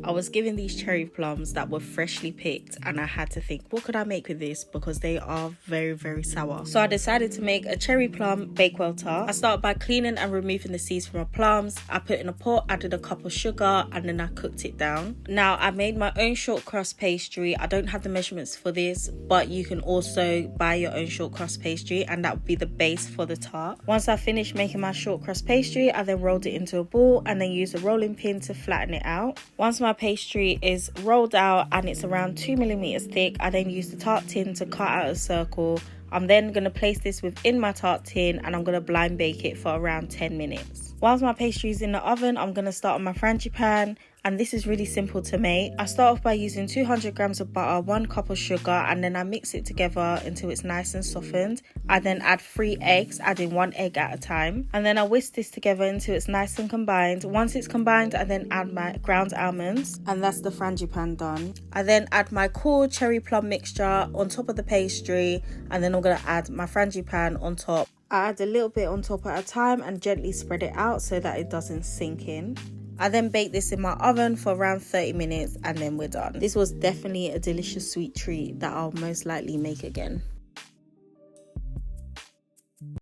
I was given these cherry plums that were freshly picked, and I had to think, what could I make with this, because they are very, very sour. So I decided to make a cherry plum bakewell tart. I started by cleaning and removing the seeds from my plums. I put in a pot, added a cup of sugar, and then I cooked it down. Now I made my own short crust pastry. I don't have the measurements for this, but you can also buy your own short crust pastry, and that would be the base for the tart. Once I finished making my short crust pastry, I then rolled it into a ball and then used a rolling pin to flatten it out. Once my pastry is rolled out and it's around 2mm thick, I then use the tart tin to cut out a circle. I'm then going to place this within my tart tin and I'm going to blind bake it for around 10 minutes. Whilst my pastry is in the oven, I'm going to start on my frangipan, and this is really simple to make. I start off by using 200 grams of butter, 1 cup of sugar, and then I mix it together until it's nice and softened. I then add 3 eggs, adding 1 egg at a time, and then I whisk this together until it's nice and combined. Once it's combined, I then add my ground almonds, and that's the frangipan done. I then add my cool cherry plum mixture on top of the pastry, and then I'm going to add my frangipan on top. I add a little bit on top at a time and gently spread it out so that it doesn't sink in. I then bake this in my oven for around 30 minutes and then we're done. This was definitely a delicious sweet treat that I'll most likely make again.